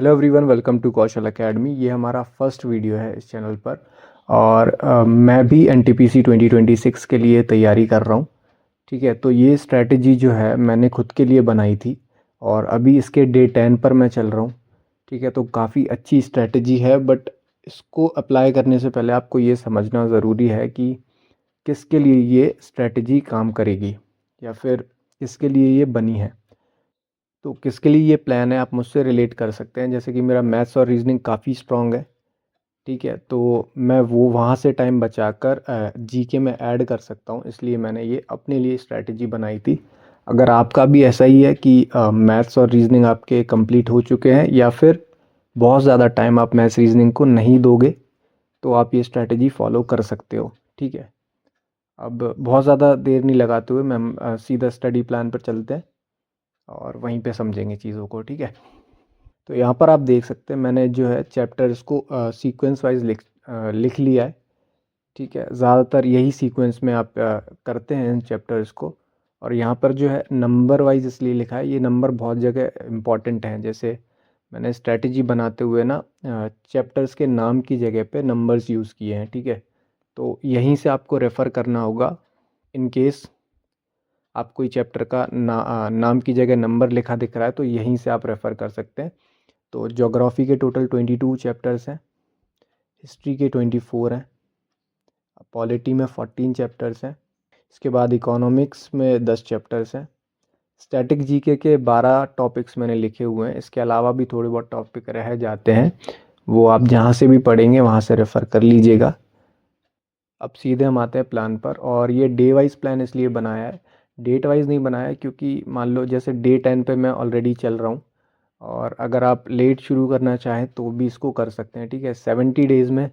Hello everyone, welcome to Kaushal academy. ये हमारा first video है इस चैनल पर। और मैं भी एनटीपीसी 2026 के लिए तैयारी कर रहा हूँ। ठीक है, तो ये स्ट्रैटेजी जो है मैंने खुद के लिए बनाई थी और अभी इसके डे 10 पर मैं चल रहा हूँ। ठीक है, तो काफ़ी अच्छी स्ट्रैटेजी है, बट इसको अप्लाई करने से पहले आपको ये समझना ज़रूरी है कि किसके लिए ये स्ट्रैटेजी काम करेगी या फिर किसके लिए ये बनी है। तो किसके लिए ये प्लान है, आप मुझसे रिलेट कर सकते हैं। जैसे कि मेरा मैथ्स और रीजनिंग काफ़ी स्ट्रांग है। ठीक है, तो मैं वो वहाँ से टाइम बचाकर जीके में ऐड कर सकता हूँ, इसलिए मैंने ये अपने लिए स्ट्रैटेजी बनाई थी। अगर आपका भी ऐसा ही है कि मैथ्स और रीजनिंग आपके कंप्लीट हो चुके हैं या फिर बहुत ज़्यादा टाइम आप मैथ्स रीजनिंग को नहीं दोगे, तो आप ये स्ट्रैटेजी फॉलो कर सकते हो। ठीक है, अब बहुत ज़्यादा देर नहीं लगाते हुए मैं सीधा स्टडी प्लान पर चलते हैं और वहीं पे समझेंगे चीज़ों को। ठीक है, तो यहाँ पर आप देख सकते हैं मैंने जो है चैप्टर्स को सीक्वेंस वाइज लिख लिया है। ठीक है, ज़्यादातर यही सीक्वेंस में आप करते हैं इन चैप्टर्स को। और यहाँ पर जो है नंबर वाइज इसलिए लिखा है, ये नंबर बहुत जगह इम्पॉर्टेंट हैं। जैसे मैंने स्ट्रैटेजी बनाते हुए ना चैप्टर्स के नाम की जगह पे नंबर्स यूज़ किए हैं। ठीक है, तो यहीं से आपको रेफ़र करना होगा। इन केस आप कोई चैप्टर का नाम की जगह नंबर लिखा दिख रहा है तो यहीं से आप रेफ़र कर सकते हैं। तो ज्योग्राफी के टोटल 22 चैप्टर्स हैं, हिस्ट्री के 24 हैं, पॉलिटी में 14 चैप्टर्स हैं, इसके बाद इकोनॉमिक्स में 10 चैप्टर्स हैं, स्टैटिक जीके के 12 टॉपिक्स मैंने लिखे हुए हैं। इसके अलावा भी थोड़े बहुत टॉपिक रह जाते हैं, वो आप जहाँ से भी पढ़ेंगे वहाँ से रेफ़र कर लीजिएगा। अब सीधे हम आते हैं प्लान पर। और ये डे वाइज प्लान इसलिए बनाया है, डेट वाइज नहीं बनाया है, क्योंकि मान लो जैसे डे 10 पे मैं ऑलरेडी चल रहा हूँ और अगर आप लेट शुरू करना चाहें तो भी इसको कर सकते हैं। ठीक है, 70 डेज़ में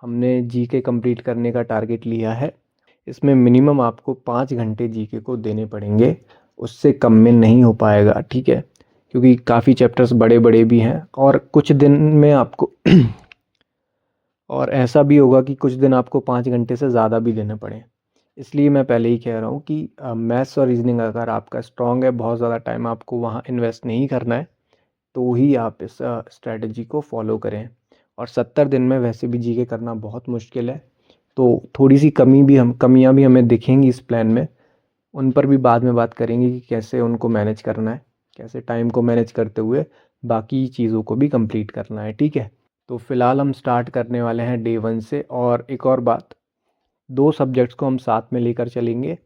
हमने जीके कंप्लीट करने का टारगेट लिया है। इसमें मिनिमम आपको 5 घंटे जीके को देने पड़ेंगे, उससे कम में नहीं हो पाएगा। ठीक है, क्योंकि काफ़ी चैप्टर्स बड़े बड़े भी हैं और कुछ दिन में आपको और ऐसा भी होगा कि कुछ दिन आपको 5 घंटे से ज़्यादा भी देने पड़े। इसलिए मैं पहले ही कह रहा हूँ कि मैथ्स और रीजनिंग अगर आपका स्ट्रॉन्ग है, बहुत ज़्यादा टाइम आपको वहाँ इन्वेस्ट नहीं करना है, तो ही आप इस स्ट्रैटेजी को फॉलो करें। और 70 दिन में वैसे भी जीके करना बहुत मुश्किल है, तो थोड़ी सी कमियां भी हमें दिखेंगी इस प्लान में। उन पर भी बाद में बात करेंगे कि कैसे उनको मैनेज करना है, कैसे टाइम को मैनेज करते हुए बाकी चीज़ों को भी कंप्लीट करना है। ठीक है, तो फ़िलहाल हम स्टार्ट करने वाले हैं डे 1 से। और एक और बात, 2 सब्जेक्ट्स को हम साथ में लेकर चलेंगे।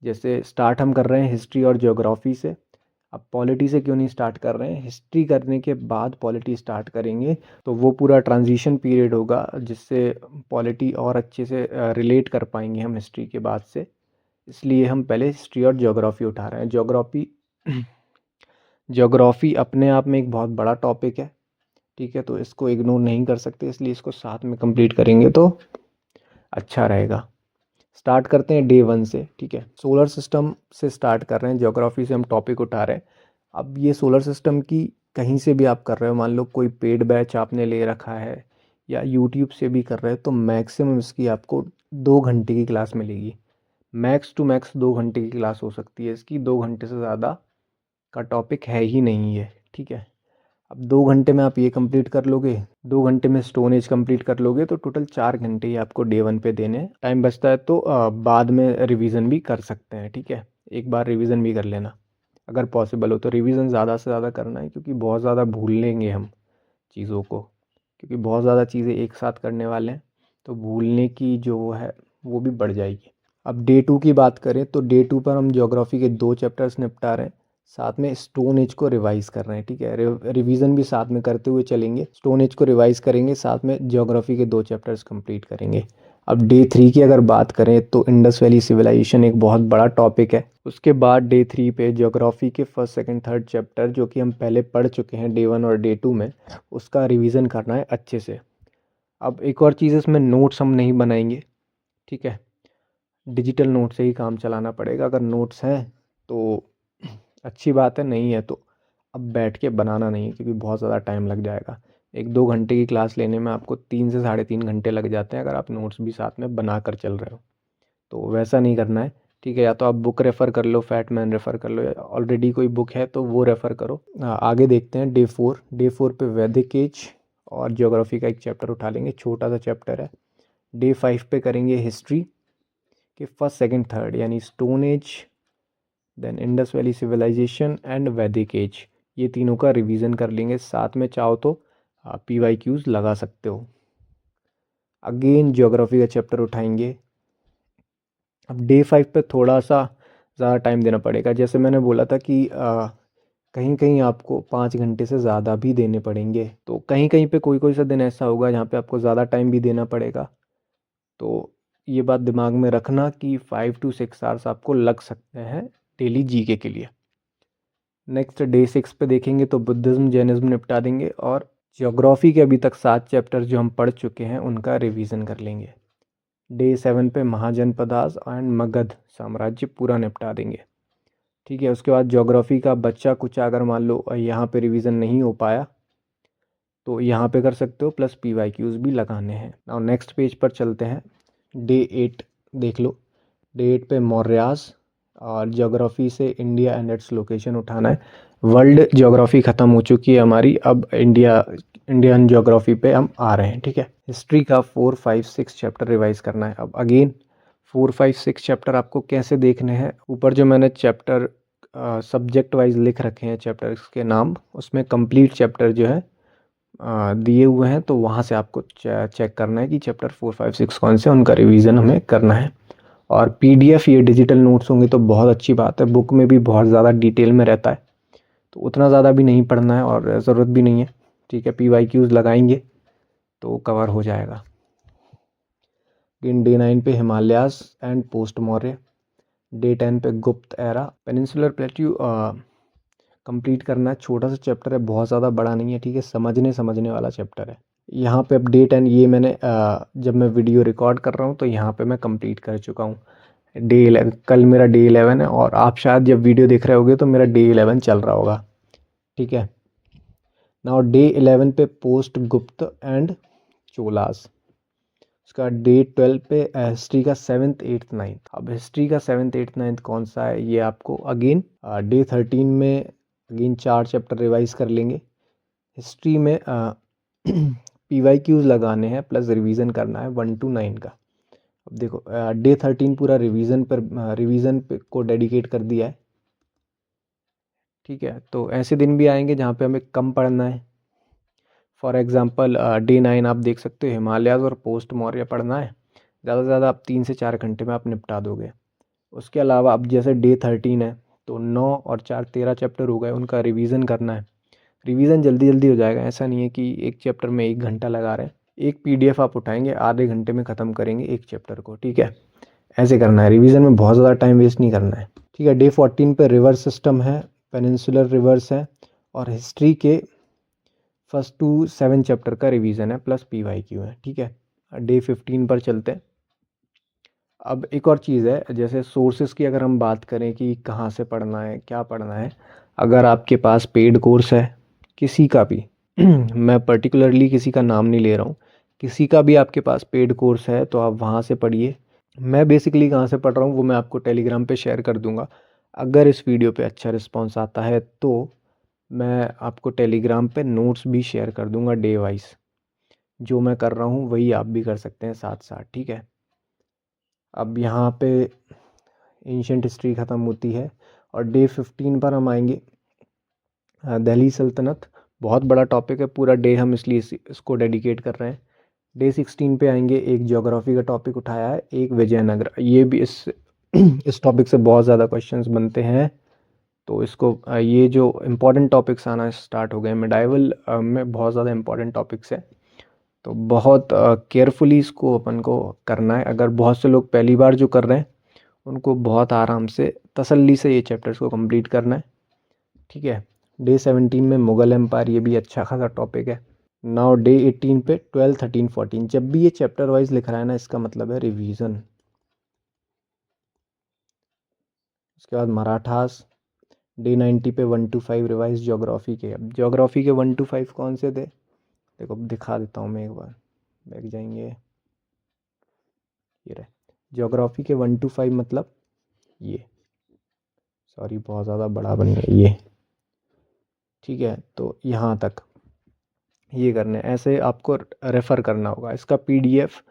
जैसे स्टार्ट हम कर रहे हैं हिस्ट्री और ज्योग्राफी से। अब पॉलिटी से क्यों नहीं स्टार्ट कर रहे हैं, हिस्ट्री करने के बाद पॉलिटी स्टार्ट करेंगे तो वो पूरा ट्रांजिशन पीरियड होगा, जिससे पॉलिटी और अच्छे से रिलेट कर पाएंगे हम हिस्ट्री के बाद से। इसलिए हम पहले हिस्ट्री और ज्योग्राफी उठा रहे हैं। ज्योग्राफी अपने आप में एक बहुत बड़ा टॉपिक है। ठीक है, तो इसको इग्नोर नहीं कर सकते, इसलिए इसको साथ में कंप्लीट करेंगे तो अच्छा रहेगा। स्टार्ट करते हैं डे 1 से। ठीक है, सोलर सिस्टम से स्टार्ट कर रहे हैं, ज्योग्राफी से हम टॉपिक उठा रहे हैं। अब ये सोलर सिस्टम की कहीं से भी आप कर रहे हो, मान लो कोई पेड बैच आपने ले रखा है या यूट्यूब से भी कर रहे हो, तो मैक्सिमम इसकी आपको 2 घंटे की क्लास मिलेगी। मैक्स टू मैक्स 2 घंटे की क्लास हो सकती है इसकी, 2 घंटे से ज़्यादा का टॉपिक है ही नहीं है। ठीक है, अब 2 घंटे में आप ये कंप्लीट कर लोगे, 2 घंटे में स्टोन एज कंप्लीट कर लोगे, तो टोटल 4 घंटे ही आपको डे 1 पे देने हैं। टाइम बचता है तो बाद में रिवीजन भी कर सकते हैं। ठीक है, एक बार रिवीजन भी कर लेना अगर पॉसिबल हो तो। रिवीजन ज़्यादा से ज़्यादा करना है, क्योंकि बहुत ज़्यादा भूल लेंगे हम चीज़ों को, क्योंकि बहुत ज़्यादा चीज़ें एक साथ करने वाले हैं, तो भूलने की जो वो है वो भी बढ़ जाएगी। अब डे 2 की बात करें तो डे 2 पर हम ज्योग्राफी के 2 चैप्टर्स निपटा रहे हैं, साथ में स्टोन एज को रिवाइज कर रहे हैं। ठीक है, रिवीजन भी साथ में करते हुए चलेंगे, स्टोन एज को रिवाइज करेंगे, साथ में ज्योग्राफी के 2 चैप्टर्स कंप्लीट करेंगे। अब डे 3 की अगर बात करें तो इंडस वैली सिविलाइजेशन एक बहुत बड़ा टॉपिक है। उसके बाद डे 3 पे ज्योग्राफी के फर्स्ट सेकंड थर्ड चैप्टर, जो कि हम पहले पढ़ चुके हैं डे 1 और डे 2 में, उसका रिवीजन करना है अच्छे से। अब एक और चीज़, इसमें नोट्स हम नहीं बनाएंगे। ठीक है, डिजिटल नोट से ही काम चलाना पड़ेगा। अगर नोट्स हैं तो अच्छी बात है, नहीं है तो अब बैठ के बनाना नहीं है, क्योंकि बहुत ज़्यादा टाइम लग जाएगा। 1-2 घंटे की क्लास लेने में आपको 3 से 3.5 घंटे लग जाते हैं, अगर आप नोट्स भी साथ में बना कर चल रहे हो, तो वैसा नहीं करना है। ठीक है, या तो आप बुक रेफ़र कर लो, फैट मैन रेफ़र कर लो, या ऑलरेडी कोई बुक है तो वो रेफ़र करो। आगे देखते हैं डे 4। डे 4 पे वैदिक एज और ज्योग्राफी का एक चैप्टर उठा लेंगे, छोटा सा चैप्टर है। डे 5 पे करेंगे हिस्ट्री के फर्स्ट, सेकंड, थर्ड, यानी stone age, then Indus valley civilisation and Vedic age. ये तीनों का रिवीजन कर लेंगे। साथ में चाहो तो PYQs लगा सकते हो। अगेन ज्योग्राफी का चैप्टर उठाएंगे। अब डे 5 पे थोड़ा सा ज़्यादा टाइम देना पड़ेगा। जैसे मैंने बोला था कि कहीं कहीं आपको 5 घंटे से ज़्यादा भी देने पड़ेंगे, तो कहीं कहीं पे कोई कोई सा दिन ऐसा होगा जहाँ पे आपको ज़्यादा टाइम भी देना पड़ेगा। तो ये बात दिमाग में रखना कि 5 to 6 आवर्स आपको लग सकते हैं डेली जीके के लिए। नेक्स्ट डे 6 पे देखेंगे तो बुद्धिज़्म जैनिज़्म निपटा देंगे, और ज्योग्राफी के अभी तक 7 चैप्टर जो हम पढ़ चुके हैं उनका रिवीजन कर लेंगे। डे 7 पे महाजनपदास एंड मगध साम्राज्य पूरा निपटा देंगे। ठीक है, उसके बाद ज्योग्राफी का बच्चा कुछ अगर मान लो यहाँ पे रिवीजन नहीं हो पाया तो यहाँ पे कर सकते हो, प्लस PYQs भी लगाने हैं। और नेक्स्ट पेज पर चलते हैं। डे 8 देख लो। डे 8 पे मौर्यास और ज्योग्राफी से इंडिया एंड इट्स लोकेशन उठाना है। वर्ल्ड ज्योग्राफी ख़त्म हो चुकी है हमारी, अब इंडियन ज्योग्राफी पे हम आ रहे हैं। ठीक है, हिस्ट्री का 4, 5, 6 चैप्टर रिवाइज करना है। अब अगेन 4, 5, 6 चैप्टर आपको कैसे देखने हैं, ऊपर जो मैंने चैप्टर सब्जेक्ट वाइज लिख रखे हैं चैप्टर्स के नाम, उसमें कंप्लीट चैप्टर जो है दिए हुए हैं, तो वहाँ से आपको चेक करना है कि चैप्टर 4, 5, 6 कौन से, उनका रिवीजन हमें करना है। और PDF ये डिजिटल नोट्स होंगे तो बहुत अच्छी बात है। बुक में भी बहुत ज़्यादा डिटेल में रहता है, तो उतना ज़्यादा भी नहीं पढ़ना है और ज़रूरत भी नहीं है। ठीक है, PYQs लगाएंगे तो कवर हो जाएगा। डे 9 पे Himalayas and post Maurya. Day 10 पे गुप्त एरा, पेनिनसुलर प्लेट्यू कंप्लीट करना है। छोटा सा चैप्टर है, बहुत ज़्यादा बड़ा नहीं है। ठीक है, समझने वाला चैप्टर है। यहाँ पे अब डे 10 ये मैंने जब मैं वीडियो रिकॉर्ड कर रहा हूँ तो यहाँ पे मैं कंप्लीट कर चुका हूँ। डे 11 कल मेरा डे 11 है, और आप शायद जब वीडियो देख रहे होगे तो मेरा डे 11 चल रहा होगा। ठीक है, नाउ डे 11 पे पोस्ट गुप्त एंड चोलास। उसका डे 12 पे हिस्ट्री का 7th, 8th, 9th। अब हिस्ट्री का 7th, 8th, 9th कौन सा है, ये आपको अगेन डे 13 में अगेन 4 चैप्टर रिवाइज कर लेंगे। हिस्ट्री में PYQs लगाने हैं, प्लस रिवीजन करना है 1 to 9 का। अब देखो डे 13 पूरा रिवीजन पे को डेडिकेट कर दिया है। ठीक है, तो ऐसे दिन भी आएंगे जहाँ पे हमें कम पढ़ना है। फॉर एग्जांपल डे 9 आप देख सकते हो, हिमालयाज और पोस्ट मौर्य पढ़ना है। ज़्यादा से ज़्यादा आप 3 से 4 घंटे में आप निपटा दोगे। उसके अलावा अब जैसे डे 13 है तो 9 और 4 13 चैप्टर हो गए, उनका रिवीजन करना है। रिवीजन जल्दी जल्दी हो जाएगा, ऐसा नहीं है कि एक चैप्टर में 1 घंटा लगा रहे हैं। एक PDF आप उठाएंगे, आधे घंटे में ख़त्म करेंगे एक चैप्टर को। ठीक है, ऐसे करना है। रिवीजन में बहुत ज़्यादा टाइम वेस्ट नहीं करना है। ठीक है, डे 14 पे रिवर सिस्टम है, पेनिनसुलर रिवर्स है, और हिस्ट्री के फर्स्ट टू 7 चैप्टर का रिवीजन है, प्लस PYQ है। ठीक है, डे 15 पर चलते हैं। अब एक और चीज़ है, जैसे सोर्सेज की अगर हम बात करें कि कहाँ से पढ़ना है, क्या पढ़ना है। अगर आपके पास पेड कोर्स है किसी का भी मैं पर्टिकुलरली किसी का नाम नहीं ले रहा हूँ, किसी का भी आपके पास पेड कोर्स है तो आप वहाँ से पढ़िए। मैं बेसिकली कहाँ से पढ़ रहा हूँ वो मैं आपको टेलीग्राम पे शेयर कर दूँगा। अगर इस वीडियो पे अच्छा रिस्पॉन्स आता है तो मैं आपको टेलीग्राम पे नोट्स भी शेयर कर दूँगा डे वाइज। जो मैं कर रहा हूँ वही आप भी कर सकते हैं साथ साथ। ठीक है, अब यहाँ पे एंशियंट हिस्ट्री ख़त्म होती है, और डे 15 पर हम आएंगे दिल्ली सल्तनत। बहुत बड़ा टॉपिक है, पूरा डे हम इसलिए इसको डेडिकेट कर रहे हैं। डे 16 पे आएंगे, एक ज्योग्राफी का टॉपिक उठाया है, एक विजयनगर। ये भी इस टॉपिक से बहुत ज़्यादा क्वेश्चंस बनते हैं, तो इसको ये जो इम्पोर्टेंट टॉपिक्स आना स्टार्ट हो गए मिडाइवल में, बहुत ज़्यादा इम्पोर्टेंट टॉपिक्स हैं, तो बहुत केयरफुली इसको अपन को करना है। अगर बहुत से लोग पहली बार जो कर रहे हैं उनको बहुत आराम से तसल्ली से ये चैप्टर्स को कंप्लीट करना है। ठीक है, डे 17 में मुग़ल एम्पायर, ये भी अच्छा खासा टॉपिक है। नाउ डे 18 पे 12, 13, 14। जब भी ये चैप्टर वाइज लिख रहा है ना, इसका मतलब है रिवीजन। उसके बाद मराठास। डे 90 पे 1 to 5 रिवाइज ज्योग्राफी के। अब ज्योग्राफी के 1 to 5 कौन से थे, देखो अब दिखा देता हूँ मैं एक बार। बैठ जाएंगे, ये रहे ज्योग्राफी के 1 to 5। मतलब ये सॉरी बहुत ज़्यादा बड़ा बन गया ये, ठीक है। तो यहाँ तक ये करने, ऐसे आपको रेफ़र करना होगा। इसका पीडीएफ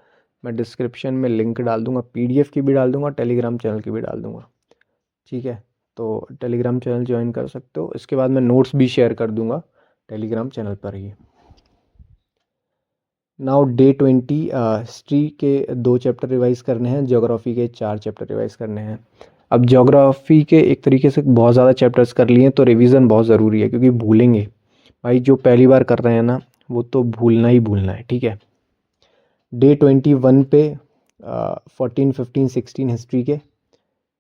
मैं डिस्क्रिप्शन में लिंक डाल दूँगा, पीडीएफ की भी डाल दूँगा, टेलीग्राम चैनल की भी डाल दूँगा, ठीक है। तो टेलीग्राम चैनल ज्वाइन कर सकते हो। इसके बाद मैं नोट्स भी शेयर कर दूँगा टेलीग्राम चैनल पर ही। नाउ डे 20 हिस्ट्री के 2 चैप्टर रिवाइज़ करने हैं, ज्योग्राफी के 4 चैप्टर रिवाइज़ करने हैं। अब ज्योग्राफी के एक तरीके से बहुत ज़्यादा चैप्टर्स कर लिए तो रिवीजन बहुत ज़रूरी है, क्योंकि भूलेंगे भाई, जो पहली बार कर रहे हैं ना वो तो भूलना ही भूलना है, ठीक है। डे 21 पे 14, 15, 16 हिस्ट्री के,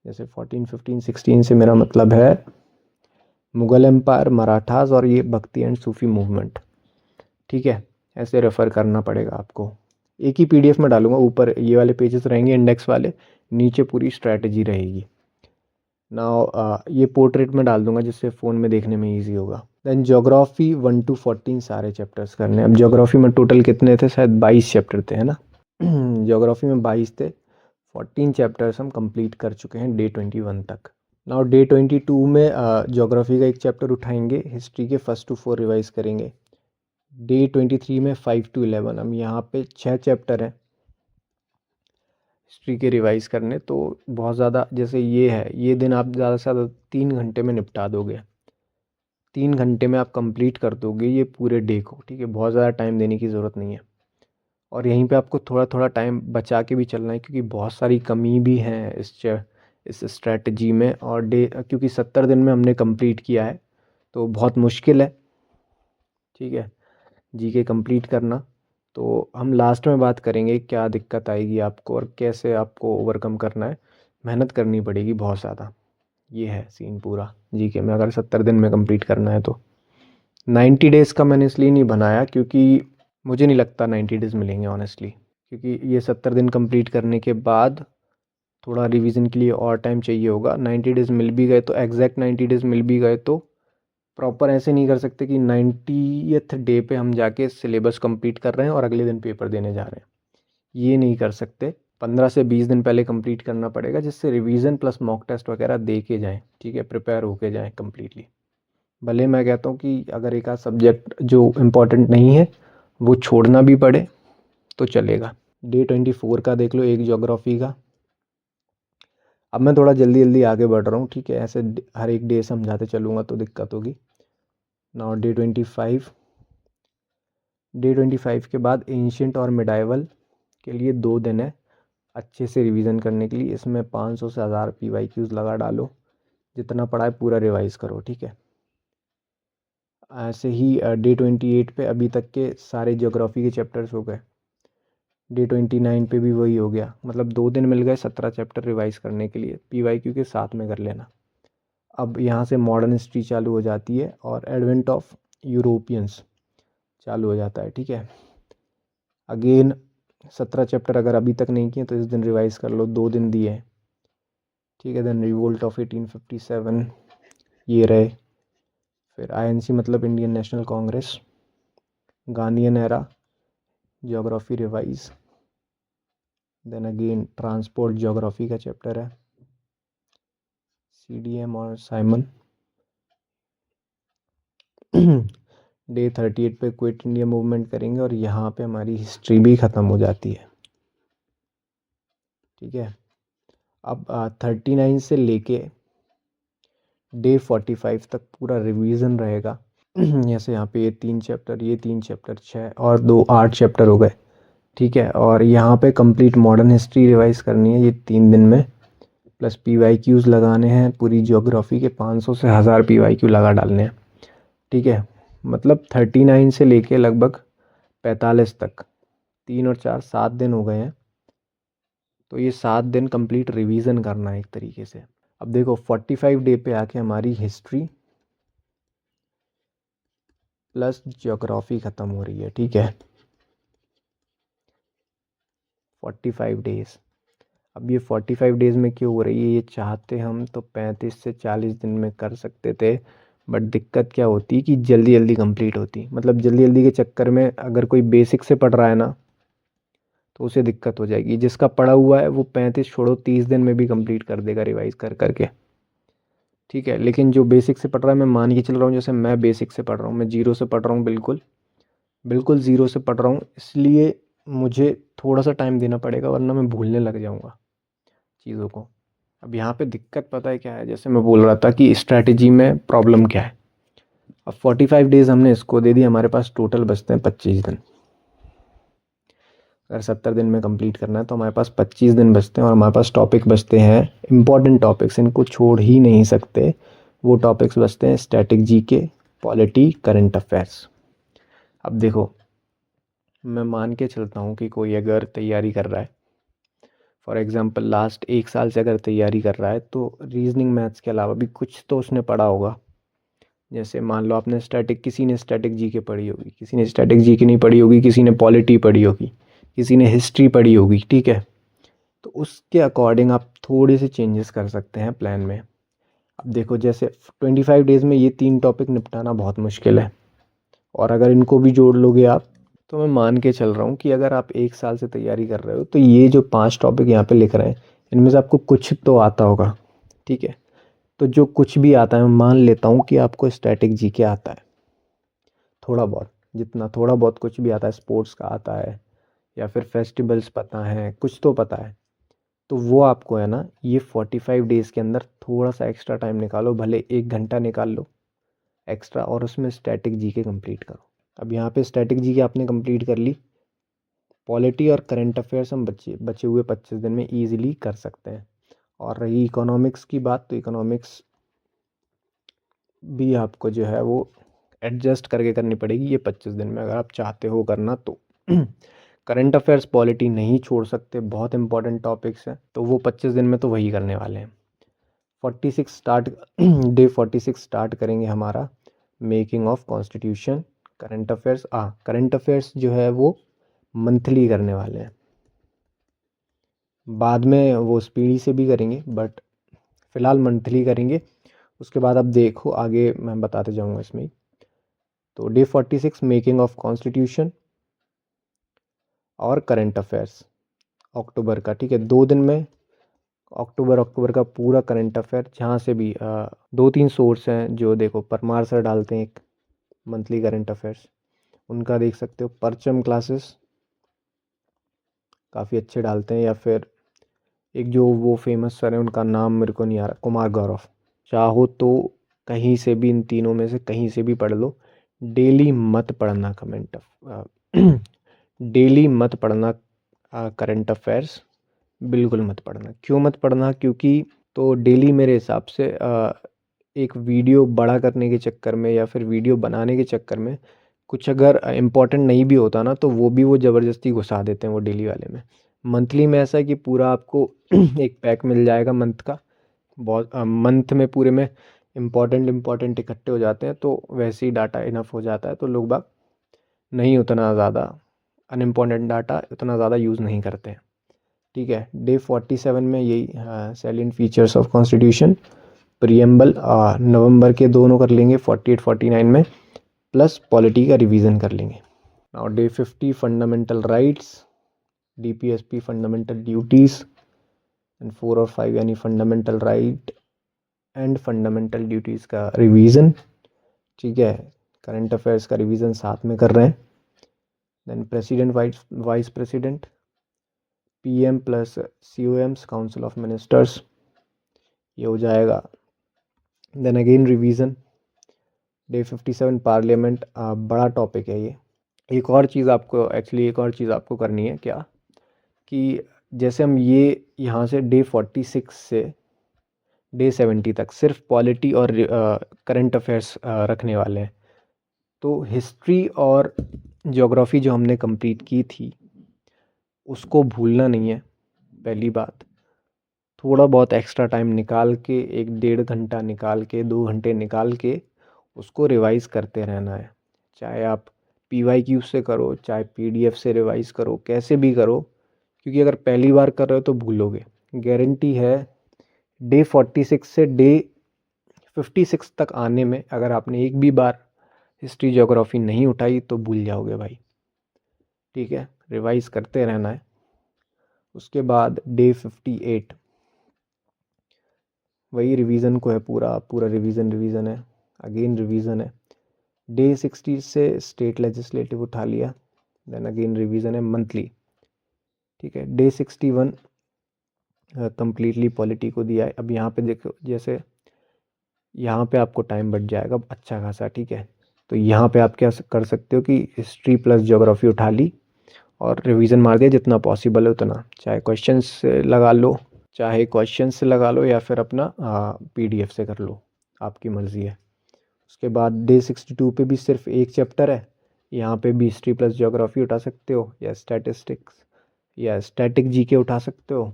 जैसे 14, 15, 16 से मेरा मतलब है मुग़ल एम्पायर, मराठास और ये भक्ति एंड सूफी मूवमेंट, ठीक है। ऐसे रेफ़र करना पड़ेगा आपको। एक ही पीडीएफ में डालूंगा, ऊपर ये वाले पेजेस रहेंगे इंडेक्स वाले, नीचे पूरी स्ट्रैटेजी रहेगी। नाउ ये पोर्ट्रेट में डाल दूंगा जिससे फ़ोन में देखने में ईजी होगा। देन ज्योग्राफी 1 to 14 सारे चैप्टर्स करने हैं। अब ज्योग्राफी में टोटल कितने थे, शायद 22 चैप्टर थे, है ना। ज्योग्राफी में 22 थे, 14 चैप्टर्स हम कंप्लीट कर चुके हैं डे 21 तक। नाउ डे 22 में ज्योग्राफी का एक चैप्टर उठाएंगे, हिस्ट्री के 1 to 4 रिवाइज़ करेंगे। डे 23 में 5 to 11, हम यहाँ पे 6 चैप्टर हैं हिस्ट्री के रिवाइज़ करने। तो बहुत ज़्यादा, जैसे ये है, ये दिन आप ज़्यादा से ज़्यादा 3 घंटे में निपटा दोगे, 3 घंटे में आप कंप्लीट कर दोगे ये पूरे डे को, ठीक है। बहुत ज़्यादा टाइम देने की ज़रूरत नहीं है। और यहीं पे आपको थोड़ा थोड़ा टाइम बचा के भी चलना है, क्योंकि बहुत सारी कमी भी है इस स्ट्रैटेजी में। और क्योंकि 70 दिन में हमने कंप्लीट किया है तो बहुत मुश्किल है, ठीक है, जीके कंप्लीट करना। तो हम लास्ट में बात करेंगे क्या दिक्कत आएगी आपको और कैसे आपको ओवरकम करना है। मेहनत करनी पड़ेगी बहुत ज़्यादा, ये है सीन पूरा जीके में, अगर 70 दिन में कंप्लीट करना है तो। 90 डेज़ का मैंने इसलिए नहीं बनाया क्योंकि मुझे नहीं लगता 90 डेज़ मिलेंगे ऑनेस्टली, क्योंकि ये 70 दिन कंप्लीट करने के बाद थोड़ा रिवीजन के लिए और टाइम चाहिए होगा। 90 डेज़ मिल भी गए तो, एग्जैक्ट 90 डेज़ मिल भी गए तो प्रॉपर ऐसे नहीं कर सकते कि 90th डे पे हम जाके सिलेबस कंप्लीट कर रहे हैं और अगले दिन पेपर देने जा रहे हैं, ये नहीं कर सकते। 15 से 20 दिन पहले कंप्लीट करना पड़ेगा, जिससे रिवीजन प्लस मॉक टेस्ट वगैरह दे के जाएँ, ठीक है, प्रिपेयर होके जाएँ कम्प्लीटली। भले मैं कहता हूँ कि अगर एक आध सब्जेक्ट जो इम्पोर्टेंट नहीं है वो छोड़ना भी पड़े तो चलेगा। डे 24 का देख लो, एक ज्योग्राफी का। अब मैं थोड़ा जल्दी जल्दी आगे बढ़ रहा हूँ, ठीक है, ऐसे हर एक डे समझाते चलूँगा तो दिक्कत होगी। नाउ डे 25, डे 25 के बाद एंशिएंट और मिडाइवल के लिए 2 दिन है अच्छे से रिवीजन करने के लिए। इसमें 500 से 1000 PYQs लगा डालो, जितना पढ़ा है पूरा रिवाइज़ करो, ठीक है। ऐसे ही डे 28 पे अभी तक के सारे ज्योग्राफी के चैप्टर्स हो गए। डे 29 पे भी वही हो गया, मतलब 2 दिन मिल गए 17 चैप्टर रिवाइज़ करने के लिए, PYQ के साथ में कर लेना। अब यहाँ से मॉडर्न हिस्ट्री चालू हो जाती है और एडवेंट ऑफ यूरोपियंस चालू हो जाता है, ठीक है। अगेन 17 चैप्टर अगर अभी तक नहीं किए तो इस दिन रिवाइज़ कर लो, 2 दिन दिए हैं, ठीक है। देन रिवोल्ट ऑफ 1857 ये रहे। फिर INC मतलब Indian National Congress, Gandhian era geography revise. Then again transport geography का चैप्टर है, CDM और साइमन। डे 38 पे क्विट इंडिया मूवमेंट करेंगे और यहाँ पे हमारी हिस्ट्री भी ख़त्म हो जाती है, ठीक है। अब 39 से लेके डे 45 तक पूरा रिवीजन रहेगा। जैसे यहाँ पे ये 3 चैप्टर, ये 3 चैप्टर, 6 और 2 8 चैप्टर हो गए, ठीक है। और यहाँ पे कंप्लीट मॉडर्न हिस्ट्री रिवाइज करनी है ये 3 दिन में, प्लस PYQs लगाने हैं पूरी ज्योग्राफी के 500 से 1000 PYQ लगा डालने हैं, ठीक है। मतलब 39 से लेके लगभग 45 तक, 3 और 4 7 दिन हो गए हैं। तो ये 7 दिन कंप्लीट रिवीजन करना है एक तरीके से। अब देखो 45 डे पे आके हमारी हिस्ट्री प्लस ज्योग्राफी ख़त्म हो रही है, ठीक है। 45 डेज़। अब ये 45 डेज़ में क्यों हो रही है, ये चाहते हम तो 35 से 40 दिन में कर सकते थे, बट दिक्कत क्या होती कि जल्दी जल्दी कंप्लीट होती। मतलब जल्दी जल्दी के चक्कर में अगर कोई बेसिक से पढ़ रहा है ना तो उसे दिक्कत हो जाएगी। जिसका पढ़ा हुआ है वो 35 छोड़ो 30 दिन में भी कंप्लीट कर देगा रिवाइज़ कर करके, ठीक है। लेकिन जो बेसिक से पढ़ रहा है, मैं मान के चल रहा हूँ जैसे मैं बेसिक से पढ़ रहा हूँ, मैं जीरो से पढ़ रहा हूँ, बिल्कुल बिल्कुल ज़ीरो से पढ़ रहा हूँ, इसलिए मुझे थोड़ा सा टाइम देना पड़ेगा, वरना मैं भूलने लग जाऊँगा चीज़ों को। अब यहाँ पे दिक्कत पता है क्या है, जैसे मैं बोल रहा था कि स्ट्रैटेजी में प्रॉब्लम क्या है। अब 45 डेज़ हमने इसको दे दी, हमारे पास टोटल बचते हैं 25 दिन। अगर 70 दिन में कंप्लीट करना है तो हमारे पास 25 दिन बचते हैं, और हमारे पास टॉपिक बचते हैं इंपॉर्टेंट टॉपिक्स, इनको छोड़ ही नहीं सकते। वो टॉपिक्स बचते हैं static GK, polity, current affairs. अब देखो, मैं मान के चलता हूँ कि कोई अगर तैयारी कर रहा है, फॉर एग्ज़ाम्पल लास्ट 1 साल से अगर तैयारी कर रहा है, तो रीजनिंग मैथ्स के अलावा भी कुछ तो उसने पढ़ा होगा। जैसे मान लो आपने स्टैटिक, किसी ने स्टैटिक जीके पढ़ी होगी, किसी ने स्टैटिक जीके नहीं पढ़ी होगी, किसी ने पॉलिटी पढ़ी होगी, किसी ने हिस्ट्री पढ़ी होगी, ठीक है। तो उसके अकॉर्डिंग आप थोड़े से चेंजेस कर सकते हैं प्लान में। अब देखो, जैसे 25 डेज़ में ये 3 टॉपिक निपटाना बहुत मुश्किल है, और अगर इनको भी जोड़ लोगे आप, तो मैं मान के चल रहा हूँ कि अगर आप 1 साल से तैयारी कर रहे हो, तो ये जो 5 टॉपिक यहाँ पे लिख रहे हैं, इनमें से आपको कुछ तो आता होगा, ठीक है। तो जो कुछ भी आता है, मैं मान लेता हूँ कि आपको स्टैटिक जीके आता है थोड़ा बहुत, जितना थोड़ा बहुत कुछ भी आता है, स्पोर्ट्स का आता है, या फिर फेस्टिवल्स पता है, कुछ तो पता है। तो वो आपको है ना, ये 45 डेज़ के अंदर थोड़ा सा एक्स्ट्रा टाइम निकालो, भले 1 घंटा निकाल लो एक्स्ट्रा, और उसमें स्टैटिक जीके कंप्लीट करो। अब यहाँ पे स्टैटिक जीके आपने कंप्लीट कर ली, पॉलिटी और करंट अफेयर्स हम बचे बचे हुए 25 दिन में ईजिली कर सकते हैं। और रही इकोनॉमिक्स की बात, तो इकोनॉमिक्स भी आपको जो है वो एडजस्ट करके करनी पड़ेगी ये 25 दिन में, अगर आप चाहते हो करना तो। करंट अफेयर्स, पॉलिटी नहीं छोड़ सकते, बहुत इंपॉर्टेंट टॉपिक्स हैं, तो वो 25 दिन में तो वही करने वाले हैं। 46 स्टार्ट डे 46 स्टार्ट करेंगे हमारा making of constitution, current affairs. Current affairs जो है वो मंथली करने वाले हैं, बाद में वो स्पीडी से भी करेंगे, बट फ़िलहाल मंथली करेंगे। उसके बाद अब देखो आगे मैं बताते जाऊँगा इसमें। तो डे 46 मेकिंग ऑफ कॉन्स्टिट्यूशन और करंट अफेयर्स अक्टूबर का, ठीक है। 2 दिन में अक्टूबर का पूरा करंट अफेयर, जहाँ से भी 2-3 सोर्स हैं जो देखो, परमार सर डालते हैं एक मंथली करंट अफेयर्स, उनका देख सकते हो। परचम क्लासेस काफ़ी अच्छे डालते हैं, या फिर एक जो वो फेमस सर हैं, उनका नाम मेरे को नहीं आ रहा, कुमार गौरव। चाहो तो कहीं से भी, इन तीनों में से कहीं से भी पढ़ लो। डेली मत पढ़ना डेली मत पढ़ना करंट अफेयर्स, बिल्कुल मत पढ़ना। क्यों मत पढ़ना? क्योंकि तो डेली मेरे हिसाब से एक वीडियो बड़ा करने के चक्कर में, या फिर वीडियो बनाने के चक्कर में, कुछ अगर इम्पोर्टेंट नहीं भी होता ना, तो वो भी वो ज़बरदस्ती घुसा देते हैं वो डेली वाले में। मंथली में ऐसा है कि पूरा आपको एक पैक मिल जाएगा मंथ का, बहुत मंथ में पूरे में इम्पॉर्टेंट इकट्ठे हो जाते हैं, तो वैसे ही डाटा इनफ हो जाता है, तो लोग बाग नहीं उतना ज़्यादा अनइम्पॉर्टेंट डाटा उतना ज़्यादा यूज़ नहीं करते हैं, ठीक है। डे 47 में यही salient features of constitution, preamble, November के दोनों कर लेंगे 48-49 में, प्लस पॉलिटी का रिवीजन कर लेंगे। Now day 50 fundamental rights, DPSP fundamental duties, and 4 और 5 यानी fundamental right and fundamental duties का रिवीजन, ठीक है। करंट अफेयर्स का रिवीजन साथ में कर रहे हैं। Then president, vice president, PM plus COMs, council of ministers, ये हो जाएगा। Then again revision, day 57 parliament, बड़ा टॉपिक है ये। एक और चीज़ आपको करनी है क्या, कि जैसे हम ये यहाँ से डे 46 से डे 70 तक सिर्फ पॉलिटी और करंट अफेयर्स रखने वाले हैं, तो हिस्ट्री और ज्योग्राफी जो हमने कंप्लीट की थी उसको भूलना नहीं है, पहली बात। थोड़ा बहुत एक्स्ट्रा टाइम निकाल के, 1-1.5 घंटा निकाल के, 2 घंटे निकाल के उसको रिवाइज़ करते रहना है। चाहे आप PYQ से करो, चाहे PDF से रिवाइज़ करो, कैसे भी करो, क्योंकि अगर पहली बार कर रहे हो तो भूलोगे। गारंटी है डे 46 से डे 56 तक आने में अगर आपने एक भी बार हिस्ट्री ज्योग्राफी नहीं उठाई तो भूल जाओगे भाई, ठीक है। रिवाइज़ करते रहना है। उसके बाद डे 58 वही रिवीजन को है, पूरा पूरा रिवीजन है, अगेन रिवीजन है। डे 60 से स्टेट लेजिस्लेटिव उठा लिया, देन अगेन रिवीजन है मंथली। ठीक है, डे 61 कंप्लीटली पॉलिटी को दिया है। अब यहाँ पे देखो, जैसे यहाँ पे आपको टाइम बढ़ जाएगा अच्छा खासा। ठीक है, तो यहाँ पे आप क्या कर सकते हो कि हिस्ट्री प्लस ज्योग्राफी उठा ली और रिवीजन मार दिया जितना पॉसिबल है उतना, चाहे क्वेश्चंस से लगा लो, या फिर अपना PDF से कर लो, आपकी मर्ज़ी है। उसके बाद डे 62 पे भी सिर्फ एक चैप्टर है, यहाँ पे भी हिस्ट्री प्लस ज्योग्राफी उठा सकते हो, या स्टैटिस्टिक्स या स्टैटिक जीके उठा सकते हो,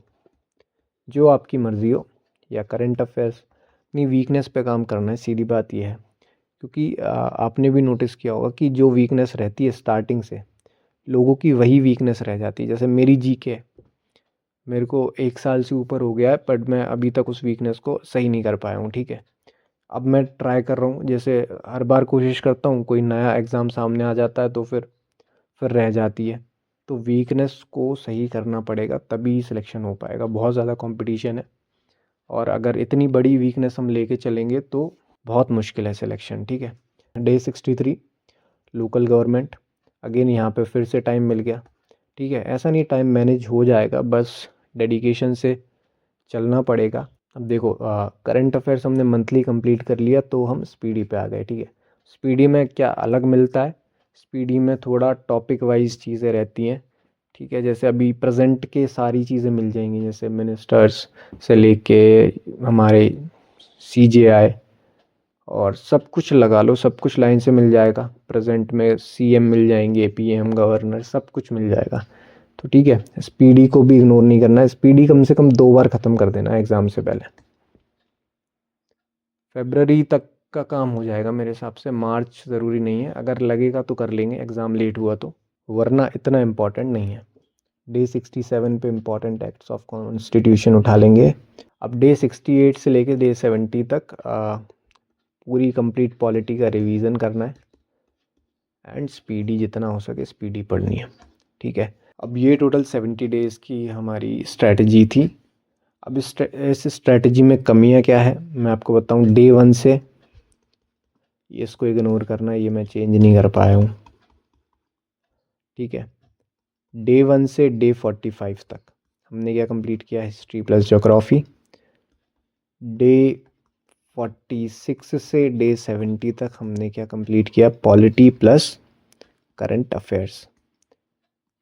जो आपकी मर्ज़ी हो, या करंट अफेयर्स। अपनी वीकनेस पे काम करना है, सीधी बात यह है। क्योंकि आपने भी नोटिस किया होगा कि जो वीकनेस रहती है स्टार्टिंग से, लोगों की वही वीकनेस रह जाती है। जैसे मेरी जीके, मेरे को 1 साल से ऊपर हो गया है, बट मैं अभी तक उस वीकनेस को सही नहीं कर पाया हूँ। ठीक है, अब मैं ट्राई कर रहा हूँ, जैसे हर बार कोशिश करता हूँ, कोई नया एग्ज़ाम सामने आ जाता है तो फिर रह जाती है। तो वीकनेस को सही करना पड़ेगा, तभी सिलेक्शन हो पाएगा। बहुत ज़्यादा कंपटीशन है, और अगर इतनी बड़ी वीकनेस हम लेके चलेंगे तो बहुत मुश्किल है सिलेक्शन। ठीक है, डे 63 लोकल गवर्नमेंट, अगेन यहाँ पे फिर से टाइम मिल गया। ठीक है, ऐसा नहीं, टाइम मैनेज हो जाएगा, बस डेडिकेशन से चलना पड़ेगा। अब देखो, करंट अफेयर्स हमने मंथली कंप्लीट कर लिया, तो हम स्पीडी पे आ गए। ठीक है, स्पीडी में क्या अलग मिलता है, स्पीडी में थोड़ा टॉपिक वाइज चीज़ें रहती हैं। ठीक है, जैसे अभी प्रेजेंट के सारी चीज़ें मिल जाएंगी, जैसे मिनिस्टर्स से लेके हमारे CJI, और सब कुछ लगा लो, सब कुछ लाइन से मिल जाएगा। प्रेजेंट में CM मिल जाएंगे, PM, गवर्नर, सब कुछ मिल जाएगा। तो ठीक है, स्पीडी को भी इग्नोर नहीं करना है, स्पीडी कम से कम 2 बार ख़त्म कर देना है एग्ज़ाम से पहले। फरवरी तक का काम हो जाएगा मेरे हिसाब से, मार्च ज़रूरी नहीं है, अगर लगेगा तो कर लेंगे एग्ज़ाम लेट हुआ तो, वरना इतना इम्पॉर्टेंट नहीं है। डे 67 पे इम्पॉर्टेंट एक्ट्स ऑफ कॉन्स्टिट्यूशन उठा लेंगे। अब डे 68 से लेके डे 70 तक पूरी कंप्लीट पॉलिटी का रिवीजन करना है, एंड स्पीडी जितना हो सके स्पीडी पढ़नी है। ठीक है, अब ये टोटल 70 डेज़ की हमारी स्ट्रैटेजी थी। अब इस स्ट्रैटेजी में कमियां क्या है मैं आपको बताऊं। डे 1 से ये इसको इग्नोर करना है, ये मैं चेंज नहीं कर पाया हूँ। ठीक है, डे 1 से डे 45 तक हमने क्या कंप्लीट किया, हिस्ट्री प्लस ज्योग्राफी। डे 46 से डे 70 तक हमने क्या कंप्लीट किया, पॉलिटी प्लस करंट अफेयर्स।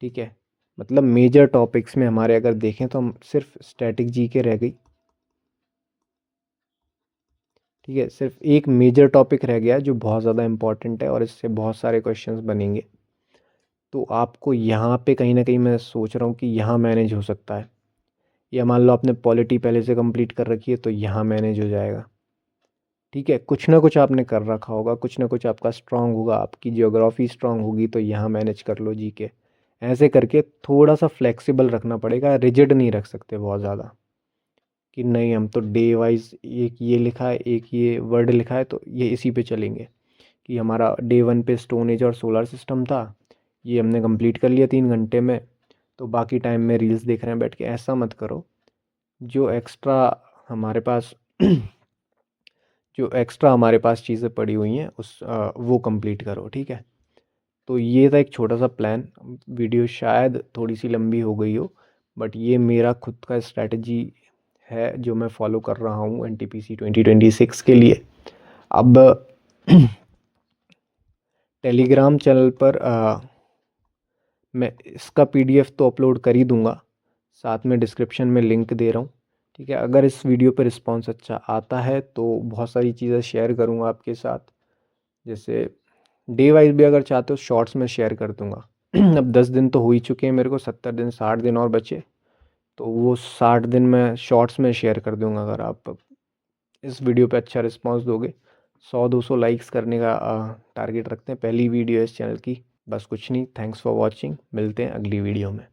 ठीक है, मतलब मेजर टॉपिक्स में हमारे अगर देखें तो हम सिर्फ स्टैटिक जीके रह गई। ठीक है, सिर्फ एक मेजर टॉपिक रह गया जो बहुत ज़्यादा इंपॉर्टेंट है और इससे बहुत सारे क्वेश्चंस बनेंगे। तो आपको यहाँ पे कहीं ना कहीं मैं सोच रहा हूँ कि यहाँ मैनेज हो सकता है, या मान लो आपने पॉलिटी पहले से कंप्लीट कर रखी है तो यहाँ मैनेज हो जाएगा। ठीक है, कुछ ना कुछ आपने कर रखा होगा, कुछ ना कुछ आपका स्ट्रांग होगा, आपकी ज्योग्राफी स्ट्रांग होगी तो यहाँ मैनेज कर लो जीके। ऐसे करके थोड़ा सा फ्लेक्सिबल रखना पड़ेगा, रिजिड नहीं रख सकते बहुत ज़्यादा कि नहीं हम तो डे वाइज एक ये लिखा है, एक ये वर्ड लिखा है तो ये इसी पे चलेंगे। कि हमारा डे 1 पे स्टोन एज और सोलर सिस्टम था, ये हमने कंप्लीट कर लिया 3 घंटे में, तो बाकी टाइम में रील्स देख रहे हैं बैठ के। ऐसा मत करो, जो एक्स्ट्रा हमारे पास चीज़ें पड़ी हुई हैं वो कंप्लीट करो। ठीक है, तो ये था एक छोटा सा प्लान। वीडियो शायद थोड़ी सी लंबी हो गई हो, बट ये मेरा खुद का स्ट्रैटेजी है जो मैं फॉलो कर रहा हूँ NTPC 2026 के लिए। अब टेलीग्राम चैनल पर मैं इसका PDF तो अपलोड कर ही दूंगा, साथ में डिस्क्रिप्शन में लिंक दे रहा हूँ। ठीक है, अगर इस वीडियो पर रिस्पॉन्स अच्छा आता है तो बहुत सारी चीज़ें शेयर करूँगा आपके साथ, जैसे डे वाइज भी अगर चाहते हो शॉर्ट्स में शेयर कर दूँगा। अब 10 दिन तो हो ही चुके हैं, मेरे को 70 दिन 60 दिन और बचे, तो वो 60 दिन में शॉर्ट्स में शेयर कर दूँगा। अगर आप इस वीडियो पे अच्छा रिस्पांस दोगे, 100-200 लाइक्स करने का टारगेट रखते हैं, पहली वीडियो है इस चैनल की। बस कुछ नहीं, थैंक्स फॉर वॉचिंग, मिलते हैं अगली वीडियो में।